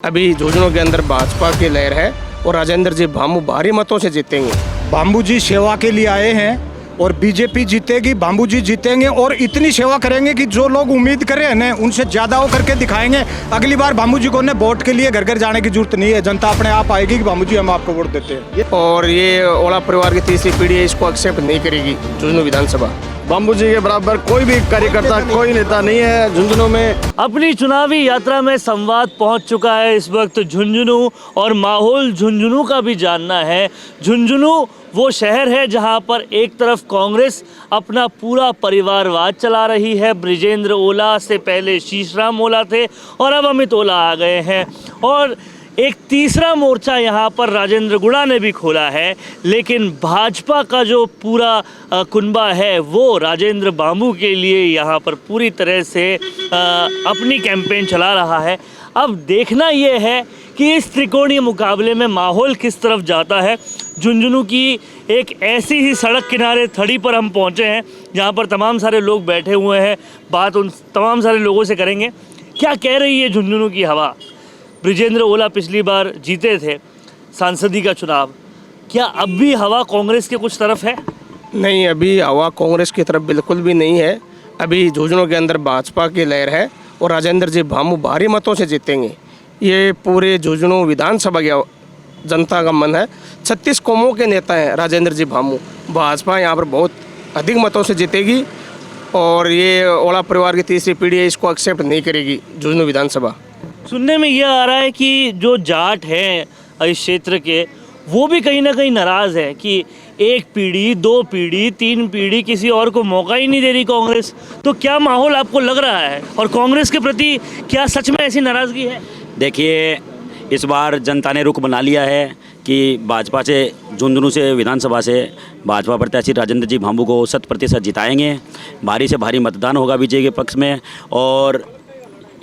अभी झुंझुनू के अंदर भाजपा की लहर है और राजेंद्र जी भामू भारी मतों से जीतेंगे। भामू जी सेवा के लिए आए हैं और बीजेपी जीतेगी, भामू जी जीतेंगे और इतनी सेवा करेंगे कि जो लोग उम्मीद कर रहे हैं ना उनसे ज़्यादा वो करके दिखाएंगे। अगली बार भामू जी को ने वोट के लिए घर घर जाने की जरूरत नहीं है, जनता अपने आप आएगी कि भामू जी हम आपको वोट देते हैं। और ये ओला परिवार की तीसरी पीढ़ी है, इसको एक्सेप्ट नहीं करेगी झुंझुनू विधानसभा। भामू जी के बराबर कोई भी कार्यकर्ता, कोई नेता नहीं है झुंझुनू में। अपनी चुनावी यात्रा में संवाद पहुंच चुका है इस वक्त झुंझुनू, और माहौल झुंझुनू का भी जानना है। झुंझुनू वो शहर है जहां पर एक तरफ कांग्रेस अपना पूरा परिवारवाद चला रही है। बृजेंद्र ओला से पहले शीशराम ओला थे और अब अमित ओला आ गए हैं, और एक तीसरा मोर्चा यहाँ पर राजेंद्र गुड़ा ने भी खोला है। लेकिन भाजपा का जो पूरा कुनबा है वो राजेंद्र भामू के लिए यहाँ पर पूरी तरह से अपनी कैंपेन चला रहा है। अब देखना ये है कि इस त्रिकोणीय मुकाबले में माहौल किस तरफ जाता है। झुंझुनू की एक ऐसी ही सड़क किनारे थड़ी पर हम पहुँचे हैं जहाँ पर तमाम सारे लोग बैठे हुए हैं। बात उन तमाम सारे लोगों से करेंगे, क्या कह रही है झुंझुनू की हवा। बृजेंद्र ओला पिछली बार जीते थे सांसदी का चुनाव, क्या अब भी हवा कांग्रेस के कुछ तरफ है? नहीं, अभी हवा कांग्रेस की तरफ बिल्कुल भी नहीं है। अभी झुंझुनू के अंदर भाजपा की लहर है और राजेंद्र जी भामू भारी मतों से जीतेंगे। ये पूरे झुंझुनू विधानसभा की जनता का मन है। 36 कौमों के नेता हैं राजेंद्र जी भामू। भाजपा यहाँ पर बहुत अधिक मतों से जीतेगी और ये ओला परिवार की तीसरी पीढ़ी है, इसको एक्सेप्ट नहीं करेगी झुंझुनू विधानसभा। सुनने में यह आ रहा है कि जो जाट हैं इस क्षेत्र के, वो भी कहीं ना कहीं नाराज़ है कि एक पीढ़ी, दो पीढ़ी, तीन पीढ़ी किसी और को मौका ही नहीं दे रही कांग्रेस। तो क्या माहौल आपको लग रहा है, और कांग्रेस के प्रति क्या सच में ऐसी नाराज़गी है? देखिए, इस बार जनता ने रुख बना लिया है कि भाजपा से, झुंझुनू से विधानसभा से भाजपा प्रत्याशी राजेंद्र जी भामू को 100% जिताएंगे। भारी से भारी मतदान होगा बीजेपी के पक्ष में। और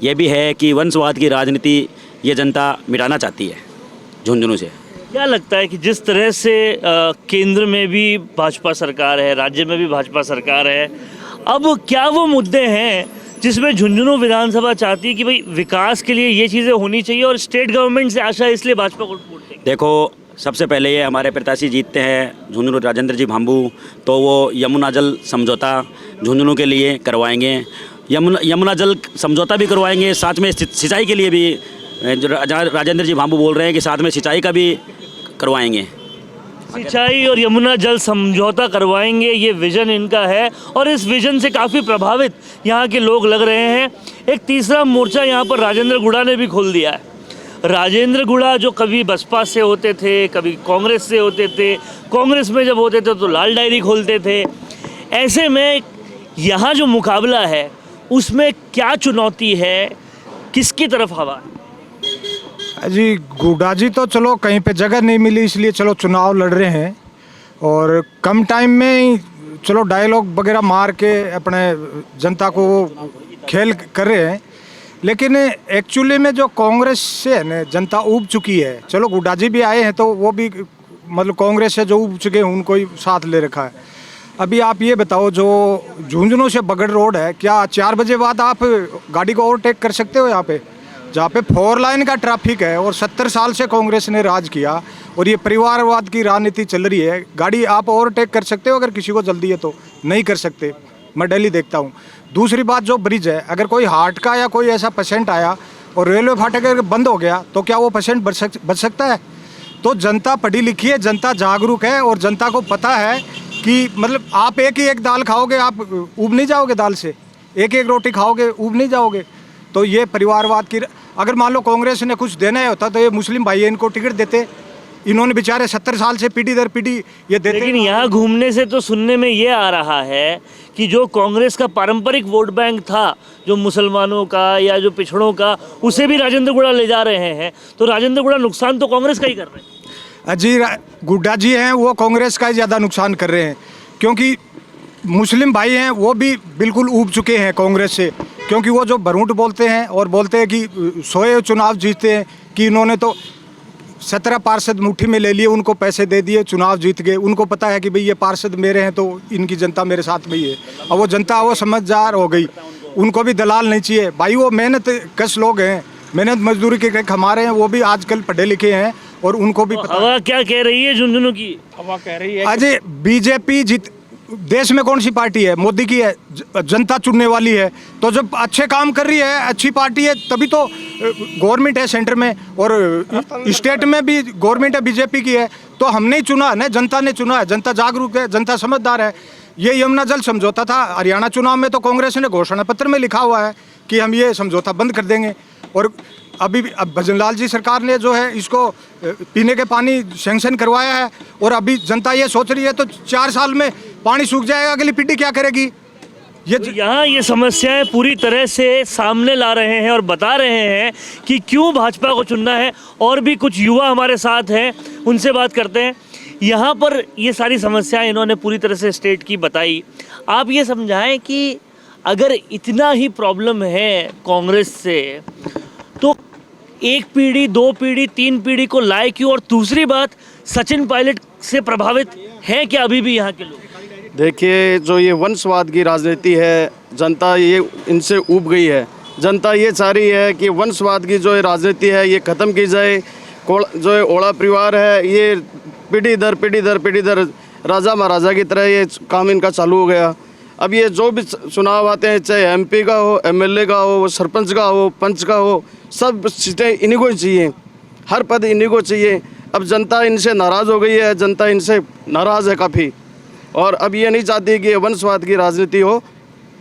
ये भी है कि वंशवाद की राजनीति ये जनता मिटाना चाहती है झुंझुनू से। क्या लगता है कि जिस तरह से केंद्र में भी भाजपा सरकार है, राज्य में भी भाजपा सरकार है, अब क्या वो मुद्दे हैं जिसमें झुंझुनू विधानसभा चाहती है कि भाई विकास के लिए ये चीज़ें होनी चाहिए और स्टेट गवर्नमेंट से आशा है इसलिए भाजपा को वोट देंगे? देखो, सबसे पहले ये हमारे प्रत्याशी जीतते हैं झुंझुनू राजेंद्र जी भामू, तो वो यमुना जल समझौता झुंझुनू के लिए करवाएंगे। यमुना जल समझौता भी करवाएंगे, साथ में सिंचाई के लिए भी राजेंद्र जी भामू बोल रहे हैं कि साथ में सिंचाई का भी करवाएंगे। सिंचाई और यमुना जल समझौता करवाएंगे, ये विजन इनका है और इस विजन से काफ़ी प्रभावित यहाँ के लोग लग रहे हैं। एक तीसरा मोर्चा यहाँ पर राजेंद्र गुड़ा ने भी खोल दिया है। राजेंद्र गुड़ा जो कभी बसपा से होते थे, कभी कांग्रेस से होते थे, कांग्रेस में जब होते थे तो लाल डायरी खोलते थे। ऐसे में यहाँ जो मुकाबला है उसमें क्या चुनौती है, किसकी तरफ हवा है? जी, गुड्डा जी तो चलो कहीं पे जगह नहीं मिली इसलिए चलो चुनाव लड़ रहे हैं और कम टाइम में ही चलो डायलॉग वगैरह मार के अपने जनता को खेल कर रहे हैं। लेकिन एक्चुअली में जो कांग्रेस से है ना जनता ऊब चुकी है। चलो गुड्डा जी भी आए हैं तो वो भी मतलब कांग्रेस से जो ऊब चुके हैं उनको ही साथ ले रखा है। अभी आप ये बताओ, जो झुंझुनू से बगड़ रोड है, क्या 4 बजे बाद आप गाड़ी को ओवरटेक कर सकते हो? यहाँ पे जहाँ पे 4 लाइन का ट्रैफिक है और 70 साल से कांग्रेस ने राज किया और ये परिवारवाद की राजनीति चल रही है, गाड़ी आप ओवरटेक कर सकते हो? अगर किसी को जल्दी है तो नहीं कर सकते। मैं डेली देखता हूँ। दूसरी बात, जो ब्रिज है, अगर कोई हार्ट का या कोई ऐसा पेशेंट आया और रेलवे फाटक अगर बंद हो गया तो क्या वो पेशेंट बच सकता है? तो जनता पढ़ी लिखी है, जनता जागरूक है और जनता को पता है कि मतलब आप एक ही एक दाल खाओगे, आप ऊब नहीं जाओगे दाल से, एक एक रोटी खाओगे ऊब नहीं जाओगे। तो ये परिवारवाद की, अगर मान लो कांग्रेस ने कुछ देना ही होता तो ये मुस्लिम भाई इनको टिकट देते। इन्होंने बेचारे 70 साल से पीढ़ी दर पीढ़ी ये देते। लेकिन यहाँ घूमने से तो सुनने में ये आ रहा है कि जो कांग्रेस का पारंपरिक वोट बैंक था, जो मुसलमानों का या जो पिछड़ों का, उसे भी राजेंद्र गुड़ा ले जा रहे हैं। तो राजेंद्र गुड़ा नुकसान तो कांग्रेस का ही कर रहे हैं। जी, गुड्डा जी हैं वो कांग्रेस का ही ज़्यादा नुकसान कर रहे हैं, क्योंकि मुस्लिम भाई हैं वो भी बिल्कुल ऊब चुके हैं कांग्रेस से। क्योंकि वो जो भरूट बोलते हैं और बोलते हैं कि सोए चुनाव जीतते हैं, कि इन्होंने तो 17 पार्षद मुट्ठी में ले लिए, उनको पैसे दे दिए, चुनाव जीत गए। उनको पता है कि भाई ये पार्षद मेरे हैं तो इनकी जनता मेरे साथ में ही है। अब वो जनता वो समझदार हो गई, उनको भी दलाल नहीं चाहिए भाई। वो मेहनत कश लोग हैं, मेहनत मजदूरी के कमा रहे हैं, वो भी आजकल पढ़े लिखे हैं और उनको भी पता है। हवा क्या कह रही है झुंझुनू की? हवा कह रही है अजय बीजेपी जीत, देश में कौन सी पार्टी है? मोदी की है, जनता चुनने वाली है। तो जब अच्छे काम कर रही है, अच्छी पार्टी है, तभी तो गवर्नमेंट है सेंटर में और स्टेट में भी गवर्नमेंट है बीजेपी की है। तो हमने ही चुना है ना, जनता ने चुना है। जनता जागरूक है, जनता समझदार है। ये यमुना जल समझौता था, हरियाणा चुनाव में तो कांग्रेस ने घोषणा पत्र में लिखा हुआ है कि हम ये समझौता बंद कर देंगे। और अभी अब भजनलाल जी सरकार ने जो है इसको पीने के पानी सैंक्शन करवाया है और अभी जनता ये सोच रही है तो 4 साल में पानी सूख जाएगा, अगली पीढ़ी क्या करेगी? ये तो यहाँ ये समस्याएं पूरी तरह से सामने ला रहे हैं और बता रहे हैं कि क्यों भाजपा को चुनना है। और भी कुछ युवा हमारे साथ हैं, उनसे बात करते हैं। यहाँ पर ये सारी समस्याएं इन्होंने पूरी तरह से स्टेट की बताई। आप ये समझाएं कि अगर इतना ही प्रॉब्लम है कांग्रेस से, तो 1 पीढ़ी, 2 पीढ़ी, 3 पीढ़ी को लाए क्यों? और दूसरी बात, सचिन पायलट से प्रभावित हैं क्या अभी भी यहाँ के लोग? देखिए, जो ये वंशवाद की राजनीति है, जनता ये इनसे ऊब गई है। जनता ये चाह रही है कि वंशवाद की जो ये राजनीति है ये ख़त्म की जाए। जो ये ओला परिवार है, ये पीढ़ी दर पीढ़ी दर राजा महाराजा की तरह ये काम इनका चालू हो गया। अब ये जो भी चुनाव आते हैं, चाहे एमपी का हो, एमएलए का हो, सरपंच का हो, पंच का हो, सब सीटें इन्हीं को ही चाहिए, हर पद इन्हीं को चाहिए। अब जनता इनसे नाराज़ हो गई है, जनता इनसे नाराज़ है काफ़ी, और अब ये नहीं चाहती कि वंशवाद की राजनीति हो।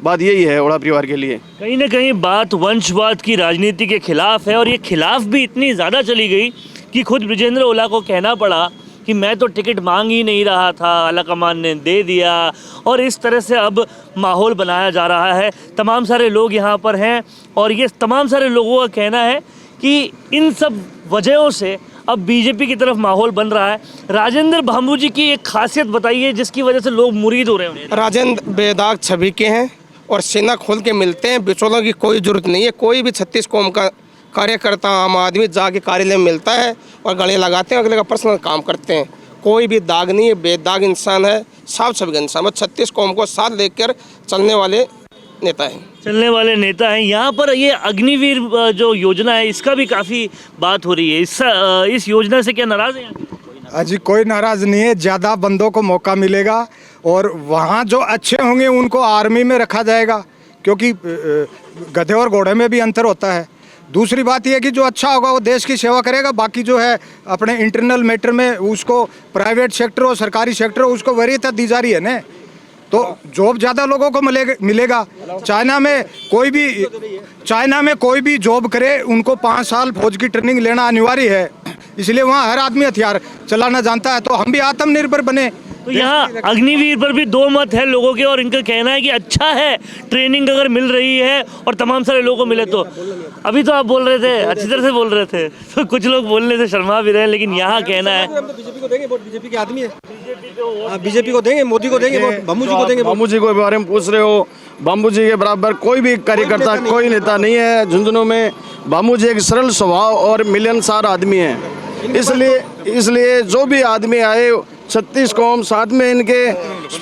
बात यही है ओला परिवार के लिए। कहीं ना कहीं बात वंशवाद की राजनीति के खिलाफ है, और ये खिलाफ भी इतनी ज़्यादा चली गई कि खुद ब्रिजेंद्र ओला को कहना पड़ा कि मैं तो टिकट मांग ही नहीं रहा था, आलाकमान ने दे दिया। और इस तरह से अब माहौल बनाया जा रहा है। तमाम सारे लोग यहाँ पर हैं और ये तमाम सारे लोगों का कहना है कि इन सब वजहों से अब बीजेपी की तरफ माहौल बन रहा है। राजेंद्र भांबू जी की एक खासियत बताइए जिसकी वजह से लोग मुरीद हो रहे हैं। राजेंद्र बेदाग छवि के हैं और सीना खोल के मिलते हैं। बिचौलों की कोई ज़रूरत नहीं है। कोई भी 36 कौम का कार्यकर्ता, आम आदमी जाके कार्यालय में मिलता है और गले लगाते हैं, अगले का पर्सनल काम करते हैं। कोई भी दाग नहीं है, बेदाग इंसान है, साफ छवि का इंसान। 36 कौम को साथ लेकर चलने वाले नेता हैं। चलने वाले नेता हैं। यहाँ पर ये अग्निवीर जो योजना है, इसका भी काफ़ी बात हो रही है। इस योजना से क्या नाराज़ हैं? अजी कोई नाराज़ नहीं है। ज़्यादा बंदों को मौका मिलेगा और वहाँ जो अच्छे होंगे उनको आर्मी में रखा जाएगा, क्योंकि गधे और घोड़े में भी अंतर होता है। दूसरी बात यह कि जो अच्छा होगा वो देश की सेवा करेगा। बाकी जो है अपने इंटरनल मैटर में उसको प्राइवेट सेक्टर और सरकारी सेक्टर उसको वरीयता दी जा रही है ना। तो जॉब ज़्यादा लोगों को मिलेगा। चाइना में कोई भी जॉब करे उनको 5 साल फौज की ट्रेनिंग लेना अनिवार्य है, इसलिए वहाँ हर आदमी हथियार चलाना जानता है। तो हम भी आत्मनिर्भर बने। तो यहाँ अग्निवीर पर भी 2 मत है लोगों के, और इनका कहना है कि अच्छा है ट्रेनिंग अगर मिल रही है और तमाम सारे लोगों को मिले तो। अभी तो आप बोल रहे थे, अच्छी तरह से बोल रहे थे, तो कुछ लोग बोलने से शर्मा भी रहे हैं, लेकिन यहाँ कहना है बीजेपी को देंगे वोट, बीजेपी के आदमी है। बीजेपी को देंगे, मोदी को देंगे वोट, भांबू जी को देंगे। भांबू जी के बारे में पूछ रहे हो, भांबू जी के बराबर कोई भी कार्यकर्ता, कोई नेता नहीं है झुंझुनू में। भांबू जी एक सरल स्वभाव और मिलनसार आदमी है, इसलिए जो भी आदमी आए 36 कौम साथ में इनके,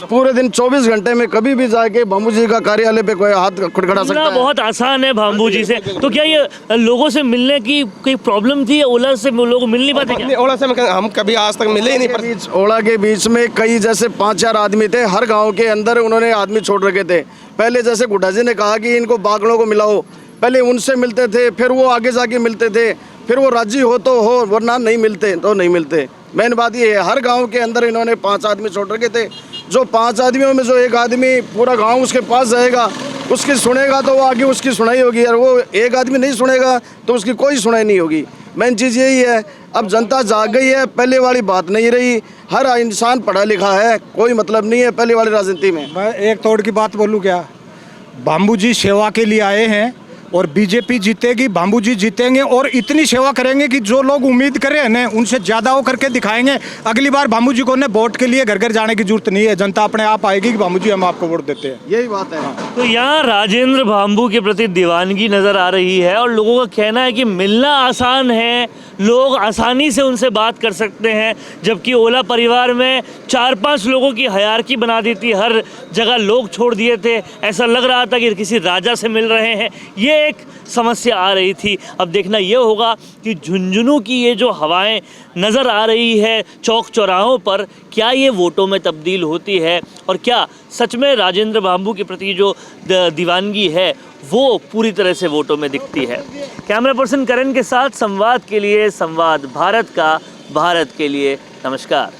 पूरे दिन 24 घंटे में कभी भी जाके भांबू जी का कार्यालय पे कोई हाथ खड़खड़ा सकता है। बहुत आसान है भांबू जी से। तो क्या ये लोगों से मिलने की कोई प्रॉब्लम थी? ओला से लोग मिल नहीं पाते क्या? ओला से हम कभी आज तक मिले ही नहीं। ओला के बीच में कई जैसे 5-4 आदमी थे, हर गाँव के अंदर उन्होंने आदमी छोड़ रखे थे। पहले जैसे गुड्डा जी ने कहा कि इनको बागड़ों को मिलाओ, पहले उनसे मिलते थे, फिर वो आगे जाके मिलते थे, फिर वो राजी हो तो हो, वरना नहीं मिलते तो नहीं मिलते। मेन बात ये है, हर गांव के अंदर इन्होंने 5 आदमी छोड़ रखे थे। जो 5 आदमियों में जो एक आदमी पूरा गांव उसके पास जाएगा, उसकी सुनेगा तो वो आगे उसकी सुनाई होगी, और वो एक आदमी नहीं सुनेगा तो उसकी कोई सुनाई नहीं होगी। मेन चीज़ यही है। अब जनता जाग गई है, पहले वाली बात नहीं रही। हर इंसान पढ़ा लिखा है, कोई मतलब नहीं है पहले वाली राजनीति में। मैं एक तोड़ की बात बोलूँ क्या? भांबू जी सेवा के लिए आए हैं और बीजेपी जीतेगी, भांबू जी जीतेंगे और इतनी सेवा करेंगे कि जो लोग उम्मीद कर रहे हैं ना उनसे ज़्यादा वो करके दिखाएंगे। अगली बार भांबू जी को ने वोट के लिए घर घर जाने की जरूरत नहीं है। जनता अपने आप आएगी कि भांबू जी हम आपको वोट देते हैं। यही बात है। तो यहाँ राजेंद्र भांबू के प्रति दीवानगी नज़र आ रही है और लोगों का कहना है कि मिलना आसान है, लोग आसानी से उनसे बात कर सकते हैं, जबकि ओला परिवार में 4-5 लोगों की हायरार्की बना दी थी, हर जगह लोग छोड़ दिए थे, ऐसा लग रहा था कि किसी राजा से मिल रहे हैं, ये एक समस्या आ रही थी। अब देखना ये होगा कि झुंझुनू की ये जो हवाएं नज़र आ रही है चौक चौराहों पर, क्या ये वोटों में तब्दील होती है और क्या सच में राजेंद्र बांबू के प्रति जो दीवानगी है वो पूरी तरह से वोटों में दिखती है। कैमरा पर्सन करण के साथ संवाद के लिए, संवाद भारत का, भारत के लिए, नमस्कार।